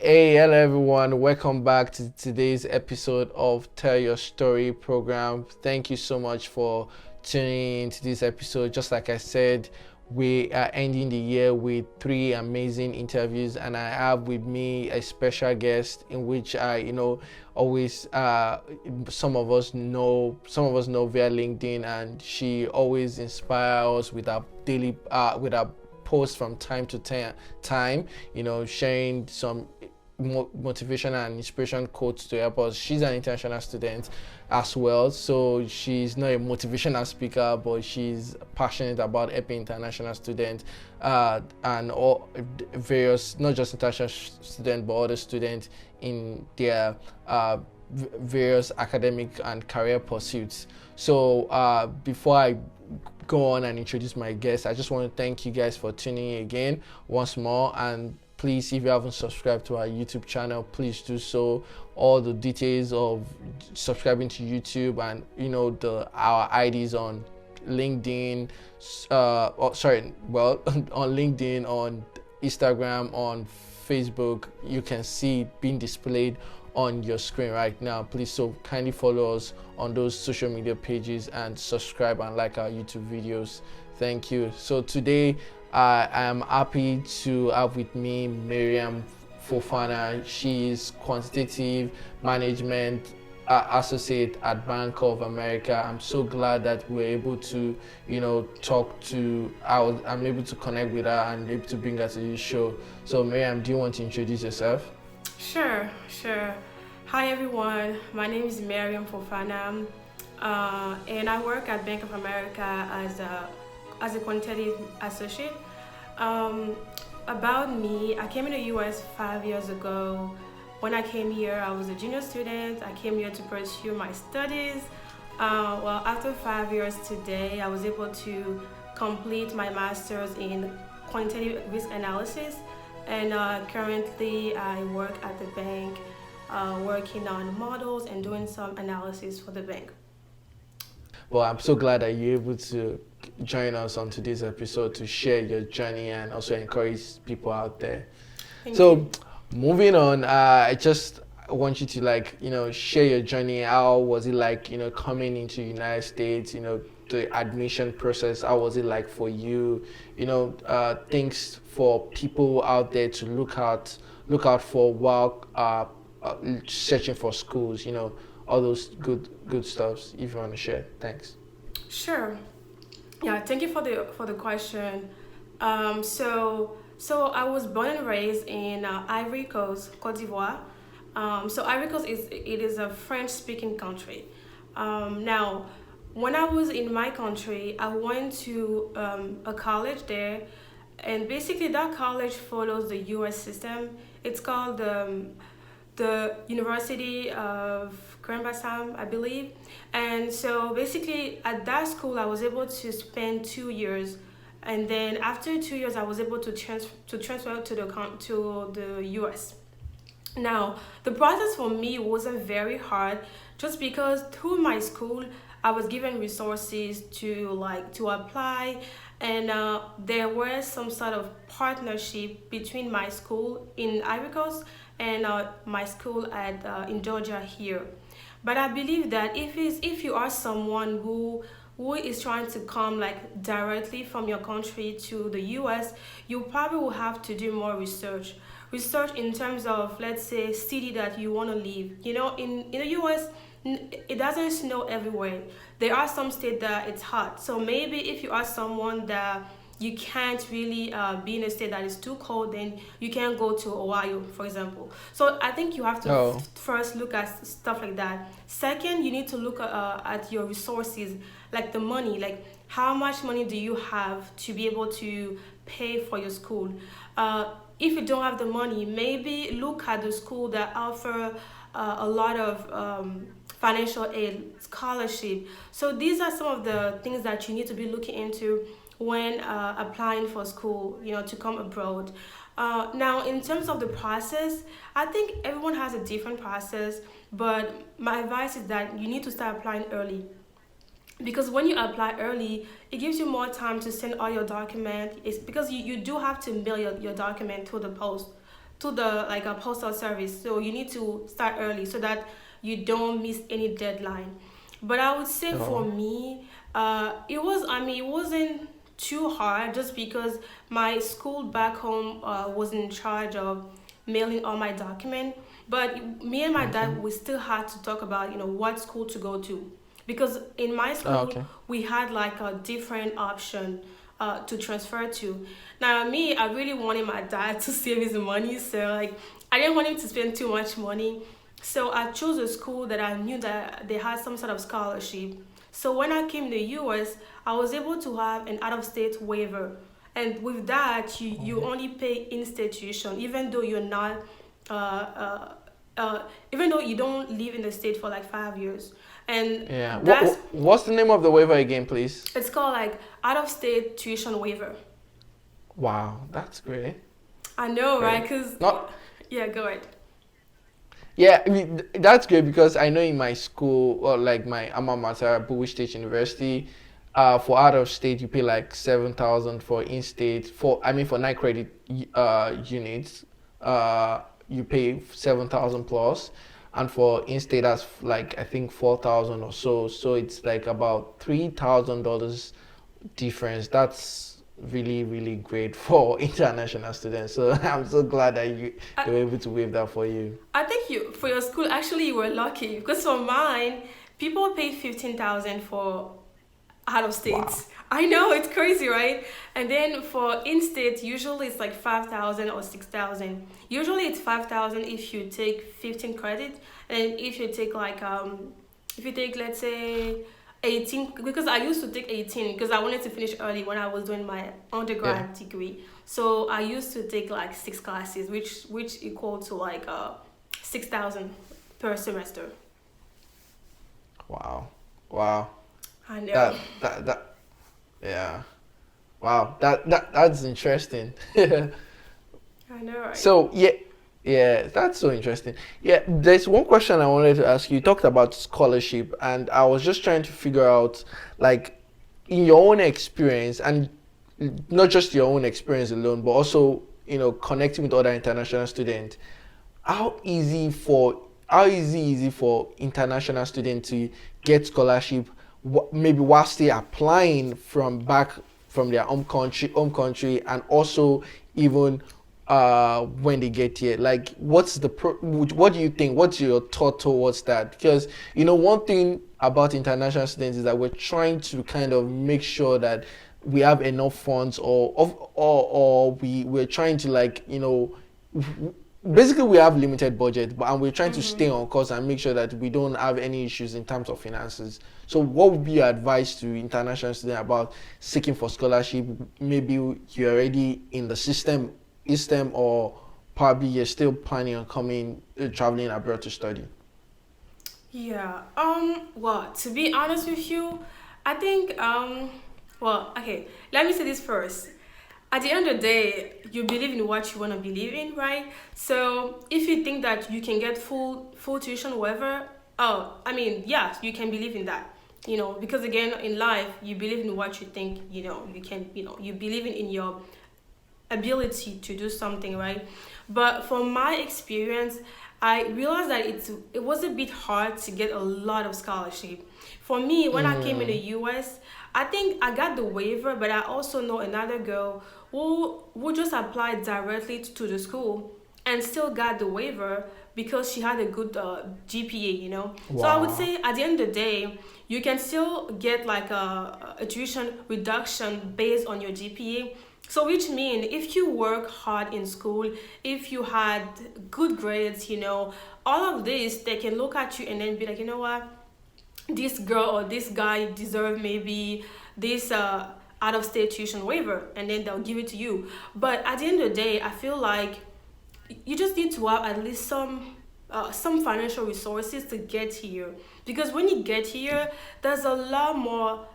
Hey, hello everyone. Welcome back to today's episode of Tell Your Story program. Thank you so much for tuning in to this episode. Just like I said, we are ending the year with three amazing interviews, and I have with me a special guest in which always some of us know via LinkedIn, and she always inspires us with our daily with our posts from time to time, sharing some motivation and inspiration quotes to help us. She's an international student as well, so she's not a motivational speaker, but she's passionate about helping international students and all various, not just international students, but other students in their various academic and career pursuits. So before I go on and introduce my guest, I just want to thank you guys for tuning in again once more. And please, if you haven't subscribed to our YouTube channel, please do so. All the details of subscribing to YouTube and our IDs on LinkedIn, on LinkedIn, on Instagram, on Facebook, you can see it being displayed on your screen right now. Please, so kindly follow us on those social media pages and subscribe and like our YouTube videos. Thank you. So today I am happy to have with me Mariam Fofana. She is quantitative management associate at Bank of America. I'm so glad that we're able to, talk to. I'm able to connect with her and able to bring her to this show. So, Mariam, do you want to introduce yourself? Sure. Hi everyone, my name is Mariam Fofana, and I work at Bank of America as a quantitative associate. Um, about me, I came in the US 5 years ago. When I came here, I was a junior student. I came here to pursue my studies. After 5 years today, I was able to complete my master's in quantitative risk analysis, and currently I work at the bank, working on models and doing some analysis for the bank. Well, I'm so glad that you're able to join us on today's episode to share your journey and also encourage people out there. Thank you. So, moving on, I just want you to share your journey. How was it like, coming into the United States? The admission process. How was it like for you? Things for people out there to look out for while searching for schools. All those good stuffs. If you want to share, thanks. Sure. Yeah, thank you for the question. So I was born and raised in Ivory Coast, Cote d'Ivoire. So Ivory Coast is a French-speaking country. Now, when I was in my country, I went to a college there, and basically that college follows the U.S. system. It's called the University of Grand Bassam, I believe. And so basically at that school, I was able to spend 2 years, and then after 2 years, I was able to transfer to the U.S. Now, the process for me wasn't very hard, just because through my school, I was given resources to apply, and there was some sort of partnership between my school in Ivory Coast and my school at in Georgia here. But I believe that if you are someone who is trying to come like directly from your country to the US, you probably will have to do more research. Research in terms of, let's say, city that you want to live. In the US, it doesn't snow everywhere. There are some states that it's hot. So maybe if you are someone that you can't really be in a state that is too cold, then you can go to Ohio, for example. So I think you have to Oh, first look at stuff like that. Second, you need to look at your resources, like the money, like how much money do you have to be able to pay for your school. If you don't have the money, maybe look at the school that offer a lot of financial aid, scholarship. So these are some of the things that you need to be looking into when applying for school, to come abroad. Now, in terms of the process, I think everyone has a different process, but my advice is that you need to start applying early, because when you apply early, it gives you more time to send all your document. It's because you do have to mail your document to the post. to the like a postal service. So you need to start early so that you don't miss any deadline. But I would say for Oh, me, it was, I mean, it wasn't too hard just because my school back home was in charge of mailing all my document. But me and my okay. dad, we still had to talk about, what school to go to. Because in my Oh, school, okay. we had like a different option to transfer to. Now, me, I really wanted my dad to save his money. So, like, I didn't want him to spend too much money. So I chose a school that I knew that they had some sort of scholarship. So when I came to the US, I was able to have an out of state waiver. And with that, you only pay in-state tuition, uh, uh, even though you don't live in the state for like 5 years. And Yeah. that's, What's the name of the waiver again, please? it's called like out of state tuition waiver. Wow, that's great. I know, right? Great. Because, Not yeah, go ahead. Yeah, I mean, that's great because I know in my school, or like my alma mater, Bowie State University, for out of state you pay like 7,000 for in state. For 9 credit units, you pay 7,000 plus, and for in state that's like I think 4,000 or so. So it's like about $3,000 difference. That's really really great for international students. So I'm so glad that I, they were able to waive that for you. I think you for your school actually you were lucky because for mine, people pay 15,000 for out of Wow. states. I know it's crazy, right? And then for in state, usually it's like 5,000 or 6,000. Usually it's 5,000 if you take 15 credit, and if you take like if you take let's say 18, because I used to take 18 because I wanted to finish early when I was doing my Yeah. undergrad degree. So I used to take like 6 classes, which equal to like 6,000 per semester. Wow. Wow. I know. That yeah. Wow. That's interesting. I know, right? So yeah, yeah, that's so interesting. Yeah, there's one question I wanted to ask you. You talked about scholarship, and I was just trying to figure out, like, in your own experience, and not just your own experience alone, but also connecting with other international students. How easy for easy for international students to get scholarship, maybe whilst they applying from back from their home country, and also even when they get here, like what do you think, what's your thought towards that? Because one thing about international students is that we're trying to kind of make sure that we have enough funds, or we're trying to, like, basically we have limited budget, but and we're trying to stay on course and make sure that we don't have any issues in terms of finances. So what would be your advice to international students about seeking for scholarship? Maybe you're already in the system, or probably you're still planning on coming traveling abroad to study. Yeah. Well, to be honest with you, I think well, okay, let me say this first. At the end of the day, you believe in what you want to believe in, right? So if you think that you can get full tuition, whatever, oh, I mean, yeah, you can believe in that. Because again, in life, you believe in what you think, you can, you believe in your ability to do something, right? But from my experience, I realized that it was a bit hard to get a lot of scholarship. For me, when I came in the Mm, US, I think I got the waiver, but I also know another girl who just applied directly to the school and still got the waiver because she had a good GPA. So I would wow. say at the end of the day, you can still get like a tuition reduction based on your GPA. So which mean if you work hard in school, if you had good grades, all of this, they can look at you and then be like, you know what, this girl or this guy deserve maybe this out of state tuition waiver, and then they'll give it to you. But at the end of the day, I feel like you just need to have at least some financial resources to get here, because when you get here, there's a lot more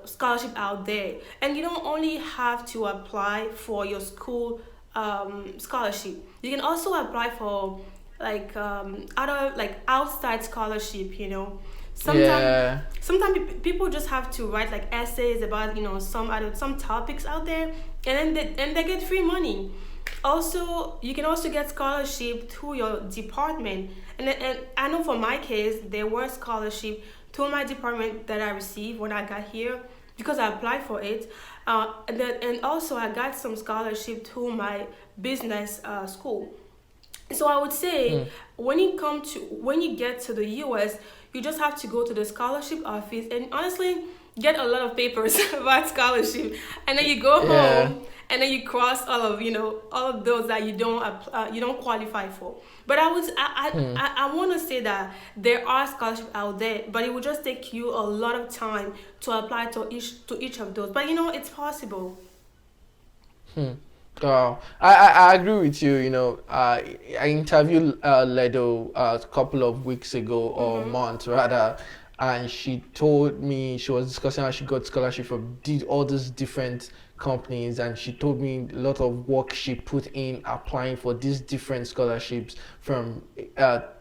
scholarship out there, and you don't only have to apply for your school scholarship. You can also apply for like other like outside scholarship. Sometimes Yeah. people just have to write like essays about some topics out there, and then they get free money. Also, you can also get scholarship through your department. And I know for my case, there were scholarship through my department that I received when I got here because I applied for it. And also I got some scholarship through my business school. So I would say when you get to the US, you just have to go to the scholarship office and honestly get a lot of papers about scholarship, and then you go Yeah. home and then you cross all of all of those that you don't qualify for. But I want to say that there are scholarships out there, but it will just take you a lot of time to apply to each of those. But it's possible. Hmm. I agree with you. I interviewed Ledo a couple of weeks ago or Mm-hmm. months rather, and she told me she was discussing how she got scholarship from did all these different companies, and she told me a lot of work she put in applying for these different scholarships from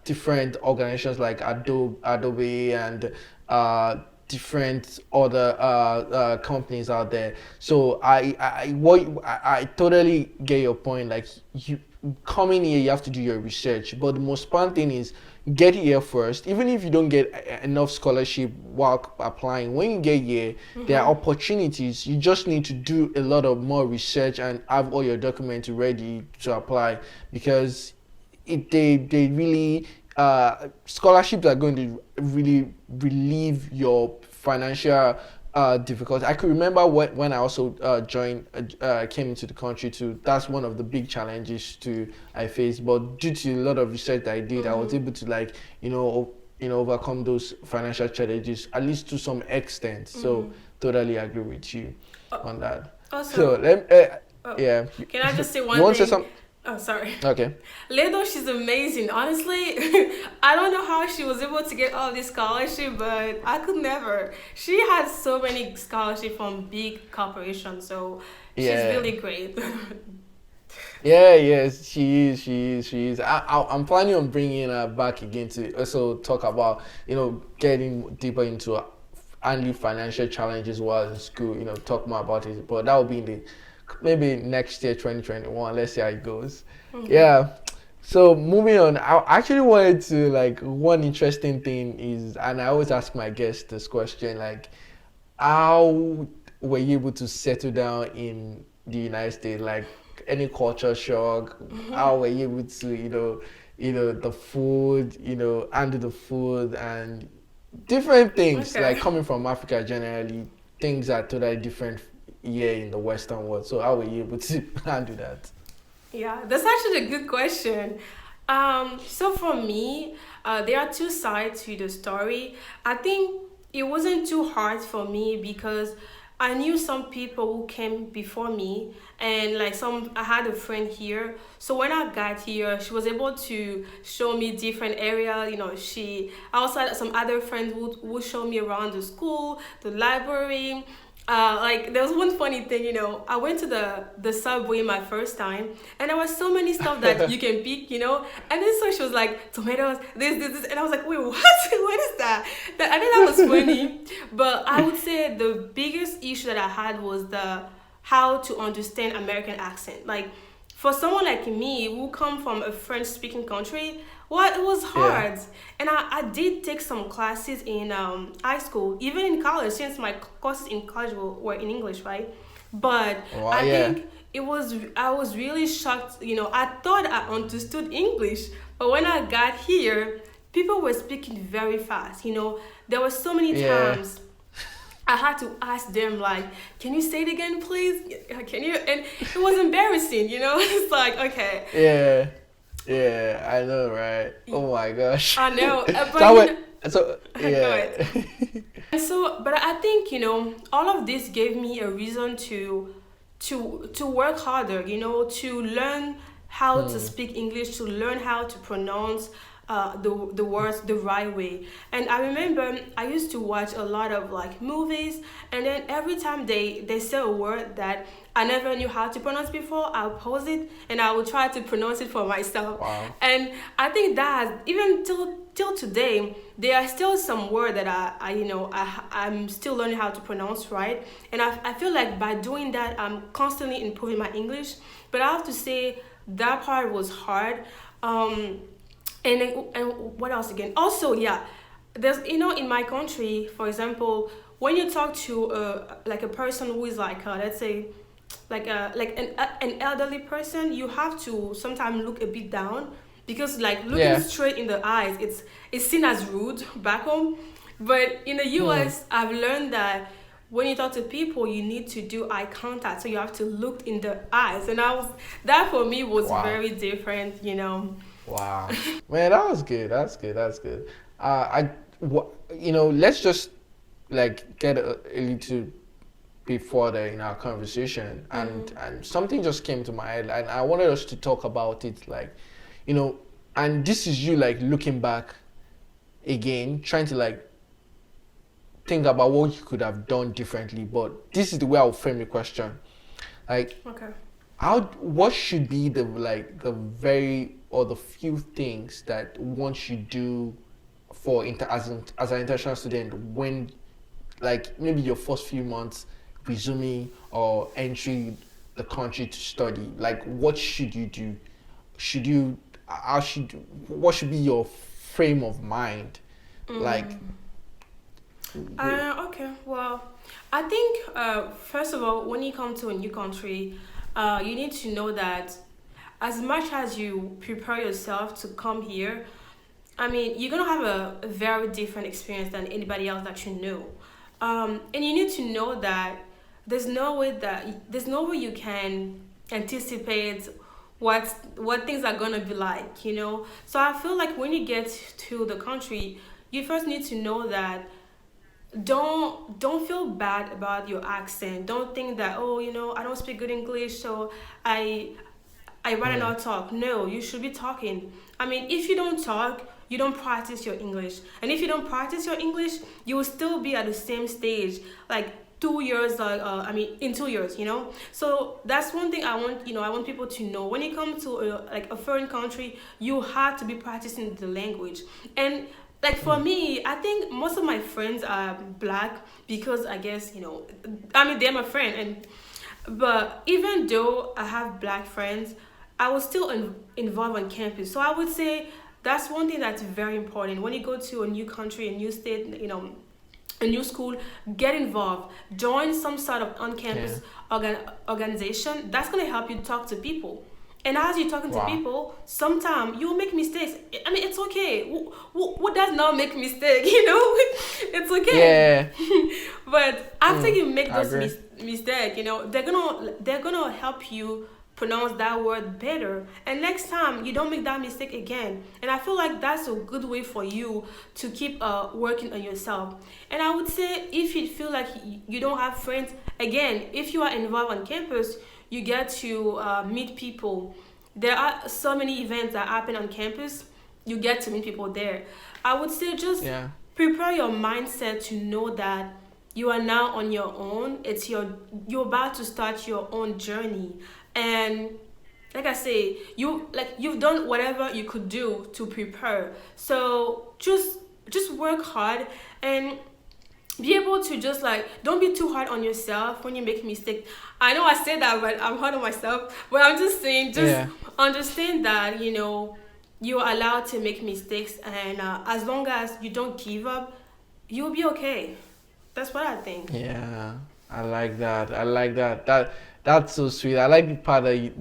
different organizations like Adobe and uh, different other companies out there. So I totally get your point. Like you coming here, you have to do your research. But the most important thing is get here first. Even if you don't get enough scholarship while applying, when you get here, there are opportunities. You just need to do a lot of more research and have all your documents ready to apply because they really scholarships are going to really relieve your financial difficulty. I could remember when I also came into the country too. That's one of the big challenges too I faced. But due to a lot of research that I did, I was Mm-hmm. able to overcome those financial challenges at least to some extent. So Mm-hmm. totally agree with you on that. So Also, oh, yeah, can I just say you one want to say thing? something? Oh, sorry. Okay. Ledo, she's amazing. Honestly, I don't know how she was able to get all this scholarship, but I could never. She has so many scholarship from big corporations, so she's Yeah. really great. Yeah, yes, she is. I'm planning on bringing her back again to also talk about, getting deeper into handling financial challenges while in school, talk more about it. But that will be in the maybe next year, 2021. Let's see how it goes. Mhm. Yeah. So moving on, I actually wanted to like one interesting thing is, and I always ask my guests this question, like, how were you able to settle down in the United States? Like any culture shock? How were you able to, the food, handle the food and different things like Okay. coming from Africa generally, things are totally different here in the Western world. So how were you able to handle that? Yeah, that's actually a good question. So for me, there are two sides to the story. I think it wasn't too hard for me because I knew some people who came before me, and like some, I had a friend here. So when I got here, she was able to show me different area. I also had some other friends who show me around the school, the library. Like there was one funny thing, I went to the subway my first time, and there was so many stuff that you can pick, and then so she was like tomatoes, this, and I was like, wait, what? What is that? I think that was funny, but I would say the biggest issue that I had was the how to understand American accent. Like for someone like me who come from a French speaking country, well, it was Yeah. hard. And I did take some classes in high school, even in college, since my courses in college were in English, right? But Wow, I yeah. think I was really shocked. I thought I understood English, but when I got here, people were speaking very fast. There were so many Yeah. times I had to ask them like, "Can you say it again, please? Can you?" And it was embarrassing. It's like, okay, Yeah. Yeah, I know, right? Oh my gosh. I know, So I but went, so go yeah. ahead. And so, but I think all of this gave me a reason to work harder. To learn how to Hmm. speak English, to learn how to pronounce the words the right way. And I remember I used to watch a lot of like movies, and then every time they say a word that I never knew how to pronounce before, I'll pause it and I will try to pronounce it for myself. Wow. And I think that even till today, there are still some word that I'm still learning how to pronounce right. And I feel like by doing that, I'm constantly improving my English. but I have to say that part was hard. Um, and what else again? Also, yeah, there's in my country, for example, when you talk to like a person who is like let's say like an elderly person, you have to sometimes look a bit down because like looking Yeah. straight in the eyes, it's seen as rude back home. But in the Hmm. US, I've learned that when you talk to people, you need to do eye contact, so you have to look in the eyes, and I was that for me was Wow. very different. Wow. Man, that was good. That's good. That's good. Let's just like get a little bit further in our conversation, and Mm-hmm. something just came to my head, and I wanted us to talk about it, like, you know, and this is you like looking back again, trying to like think about what you could have done differently. But this is the way I'll frame the question. Like, Okay. what should be the like the very or the few things that one should do for as an international student when like maybe your first few months resuming or entering the country to study, like what should you do? Should you how should what should be your frame of mind, like Mm. Okay. Well, I think first of all, when you come to a new country, you need to know that as much as you prepare yourself to come here, I mean, you're gonna have a very different experience than anybody else that you know, and you need to know that there's no way you can anticipate what things are gonna be like. So I feel like when you get to the country, you first need to know that don't feel bad about your accent. Don't think that, oh, I don't speak good English, so I I rather mm, not talk. No, you should be talking. I mean, if you don't talk, you don't practice your English. And if you don't practice your English, you will still be at the same stage, like 2 years, I mean, in 2 years. So that's one thing I want people to know. When you come to like a foreign country, you have to be practicing the language. And like for mm, me, I think most of my friends are black because I guess, I mean, they're my friend. But even though I have black friends, I was still involved on campus. So I would say that's one thing that's very important. When you go to a new country, a new state, a new school, get involved. Join some sort of yeah. on-campus organization. That's going to help you talk to people. And as you're talking to Wow. people, sometimes you'll make mistakes. I mean, it's okay. Who does not make mistake? It's okay. Yeah. But after Mm, you make I those agree. mistake, they're gonna help you pronounce that word better. And next time you don't make that mistake again. And I feel like that's a good way for you to keep working on yourself. And I would say if you feel like you don't have friends, again, if you are involved on campus, you get to meet people. There are so many events that happen on campus. You get to meet people there. I would say just Yeah. prepare your mindset to know that you are now on your own. You're about to start your own journey. And like I say, you've done whatever you could do to prepare. So just work hard and be able to just like don't be too hard on yourself when you make mistakes. I know I said that, but I'm hard on myself. But I'm just saying, just Yeah. understand that you're allowed to make mistakes, and as long as you don't give up, you'll be okay. That's what I think. Yeah, I like that. I like that. That's so sweet. I like the part that you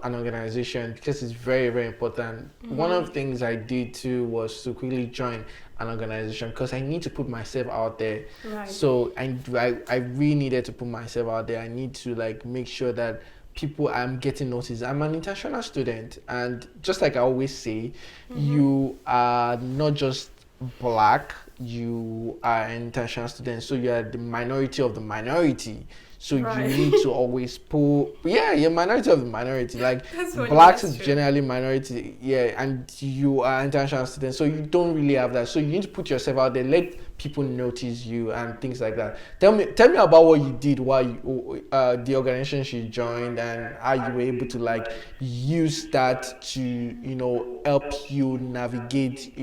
an organization because it's very very important. One of Mm-hmm. the things I did too was to quickly join an organization because I need to put myself out there. Right. So I really needed to put myself out there. I need to like make sure that people I'm getting noticed. I'm an international student, and just like I always say, Mm-hmm. you are not just black, you are an international student, so you are the minority of the minority. So you Right. need to always pull, yeah, you're minority of the minority. Like That's funny. blacks That's is true. generally minority, yeah, and you are international student, so you don't really have that. So you need to put yourself out there, let people notice you and things like that. Tell me about what you did while the organization you joined and how you were able to like use that to help you navigate,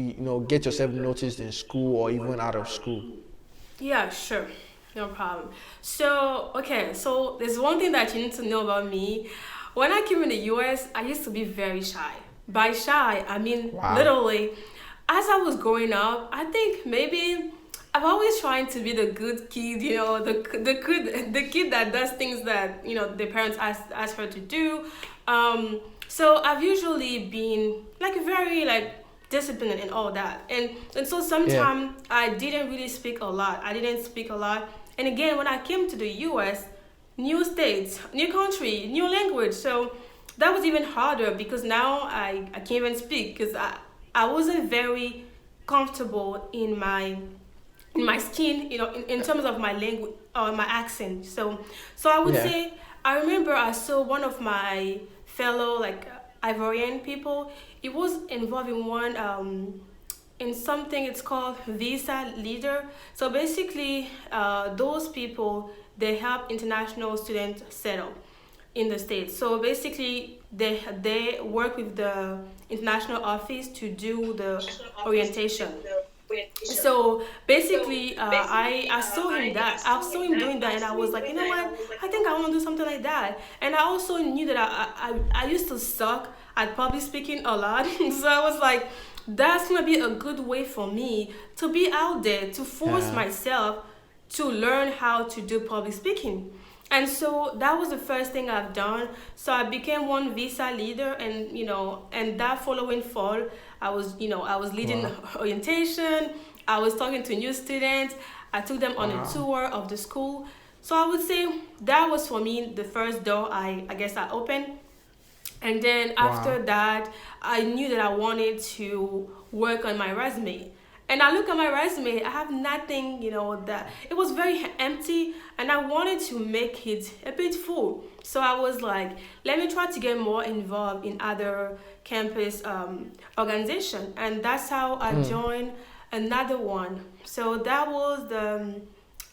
get yourself noticed in school or even out of school. Yeah, sure. No problem. So, okay, so there's one thing that you need to know about me. when I came in the US, I used to be very shy. By shy, I mean Wow. literally, as I was growing up, I think maybe I'm always trying to be the good kid, the kid that does things that the parents ask her to do. So I've usually been like very like disciplined and all that, and so Yeah. sometimes I didn't really speak a lot. I didn't speak a lot, and again when I came to the U.S., new states, new country, new language, so that was even harder because now I can't even speak because I wasn't very comfortable in my skin, in terms of my language or my accent. So I would Yeah. say I remember I saw one of my fellow like Ivorian people. It was involved in one in something it's called visa leader. So basically, those people they help international students settle in the states. So basically, they work with the international office to do the orientation. So basically, I saw him that I saw him doing that, and I was like, you know what? I think I want to do something like that. And I also knew that I used to suck at public speaking a lot, so I was like, that's gonna be a good way for me to be out there to force Yeah. myself to learn how to do public speaking. And so that was the first thing I've done. So I became one visa leader, and and that following fall, I was leading Wow. orientation. I was talking to new students. I took them on a Wow. tour of the school. So I would say that was for me the first door I guess I opened. And then Wow. after that, I knew that I wanted to work on my resume. And I look at my resume, I have nothing, that it was very empty, and I wanted to make it a bit full. So I was like, let me try to get more involved in other campus organization. And that's how I Mm. joined another one. So that was the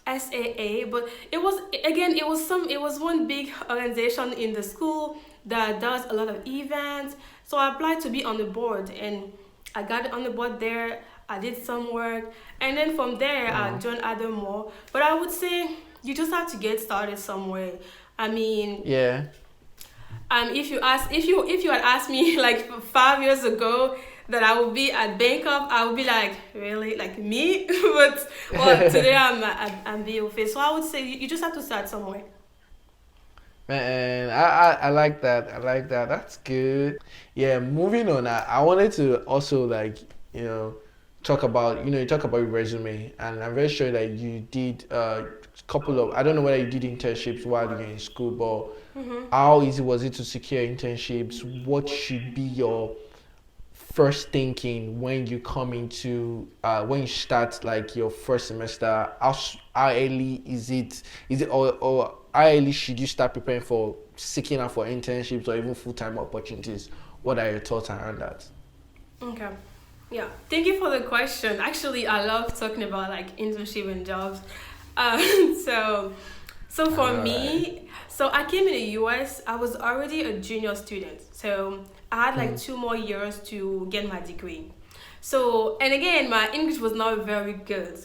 SAA, but it was one big organization in the school that does a lot of events. So I applied to be on the board, and I got on the board there. I did some work, and then from there I Wow. joined other more. But I would say you just have to get started somewhere. I mean, Yeah. if you had asked me like 5 years ago that I would be at Bangkok, I would be like, really, like me? But well, today I'm BOF. So I would say you just have to start somewhere. Man, I like that. I like that. That's good. Yeah, moving on. I wanted to also like, you know, talk about, you talk about your resume, and I'm very sure that you did a couple of, I don't know whether you did internships while you're in school, but Mm-hmm. how easy was it to secure internships? What should be your first thinking when you come into when you start like your first semester? How early is it, or how early should you start preparing for seeking out for internships or even full-time opportunities? What are your thoughts around that? Okay. Yeah. Thank you for the question. Actually, I love talking about like internship and jobs. Uh, so, so I for know, right? me, so I came in the US. I was already a junior student. So I had like Hmm. 2 more years to get my degree. So and again, my English was not very good.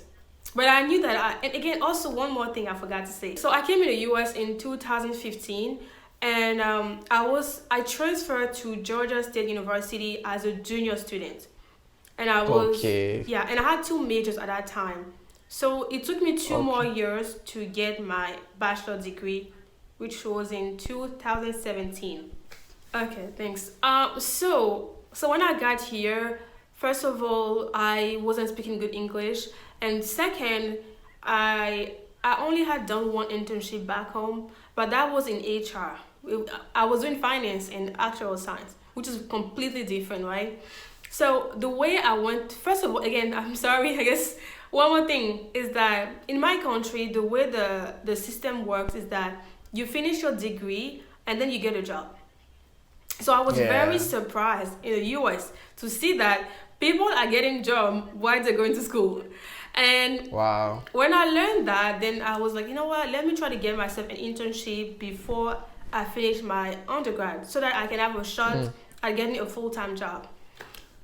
But I knew that and again, also one more thing I forgot to say. So I came in the US in 2015, and I transferred to Georgia State University as a junior student, and Okay. and I had two majors at that time. So it took me 2 more years to get my bachelor degree, which was in 2017. Okay, thanks. So when I got here, first of all, I wasn't speaking good English, and second, I I only had done one internship back home, but that was in HR. I was doing finance and actual science, which is completely different, right? So the way I went, first of all, again, I'm sorry, I guess one more thing is that in my country, the way the system works is that you finish your degree and then you get a job. So I was very Yeah. surprised in the US to see that people are getting job while they're going to school. And Wow. when I learned that, then I was like, you know what, let me try to get myself an internship before I finish my undergrad so that I can have a shot Hmm. at getting a full-time job.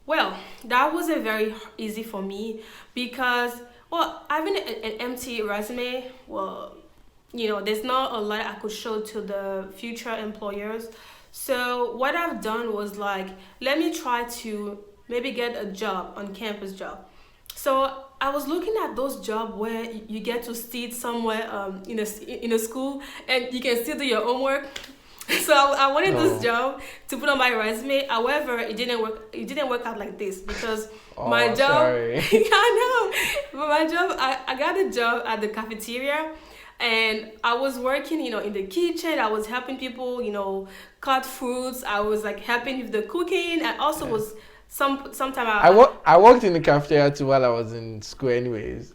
Well, that wasn't very easy for me because, well, having an empty resume, well, there's not a lot I could show to the future employers. So what I've done was like, let me try to maybe get a job on campus job. So I was looking at those jobs where you get to sit somewhere in a school and you can still do your homework. So I wanted this Oh, job to put on my resume. However, it didn't work. It didn't work out like this because my oh, job. sorry. I know, but my job. I got a job at the cafeteria, and I was working, in the kitchen. I was helping people, cut fruits. I was like helping with the cooking. I also Yeah. was sometime I worked in the cafeteria too while I was in school. Anyways,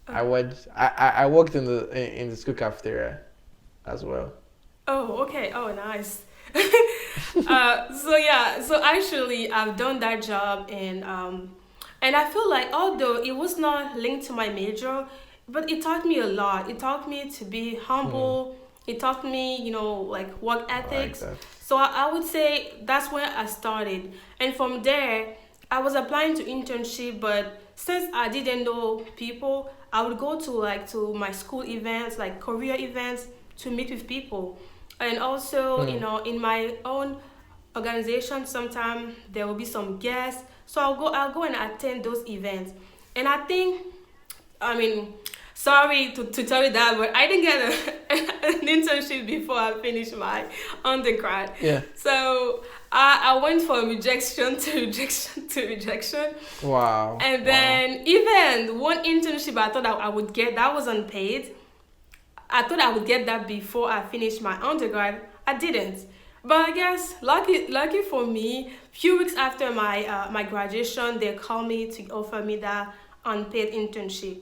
I worked in the school cafeteria as well. Oh, okay. Oh, nice. So yeah, so actually, I've done that job, and I feel like although it was not linked to my major, but it taught me a lot. It taught me to be Hmm. humble. It taught me, like work I like ethics. that. So I would say that's where I started, and from there, I was applying to internship. But since I didn't know people, I would go to my school events, like career events, to meet with people, and also Hmm. in my own organization sometimes there will be some guests, so I'll go and attend those events. And I think, I mean, sorry to tell you that, but I didn't get an internship before I finished my undergrad. Yeah. So I went from rejection to rejection to rejection. Wow. And Wow. then even one internship I thought I would get, that was unpaid. I thought I would get that before I finished my undergrad. I didn't. But I guess lucky for me, few weeks after my graduation, they called me to offer me that unpaid internship.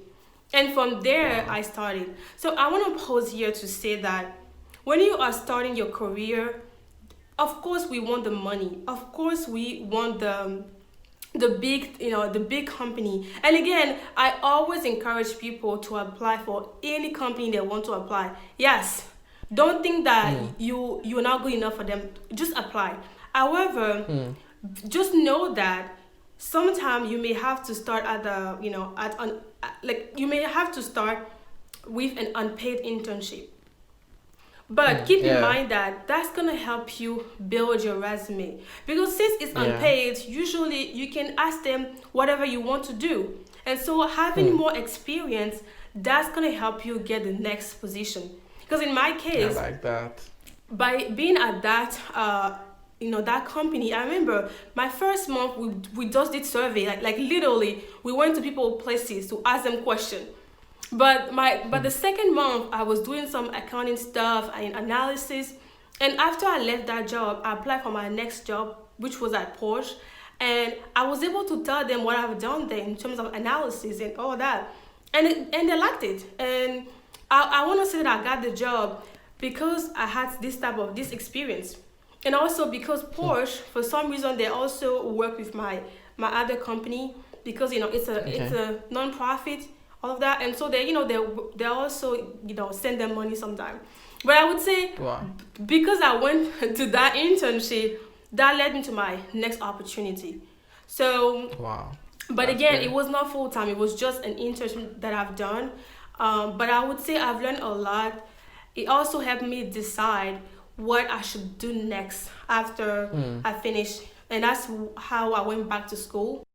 And from there Wow. I started. So I want to pause here to say that when you are starting your career, of course we want the money. Of course we want the big company. And again, I always encourage people to apply for any company they want to apply. Yes, don't think that Hmm. you're not good enough for them. Just apply. However, Hmm. just know that sometimes you may have to start at the like you may have to start with an unpaid internship, but Hmm. keep in Yeah. mind that that's gonna help you build your resume, because since it's Yeah. unpaid, usually you can ask them whatever you want to do. And so having Hmm. more experience, that's gonna help you get the next position. Because in my I case, like that. by being at that company, I remember my first month we just did survey, like literally we went to people places to ask them questions. But the Hmm. second month I was doing some accounting stuff and analysis. And after I left that job, I applied for my next job, which was at Porsche. And I was able to tell them what I've done there in terms of analysis and all that. And they liked it. And I want to say that I got the job because I had this experience. And also because Hmm. Porsche, for some reason, they also work with my other company, because it's Okay. a non-profit, all of that. And so they also send them money sometime. But I would say, Wow. because I went to that internship, that led me to my next opportunity. So, Wow. but That's again, it great. was not full time. It was just an internship that I've done. But I would say I've learned a lot. It also helped me decide what I should do next after Hmm. I finished, and that's how I went back to school.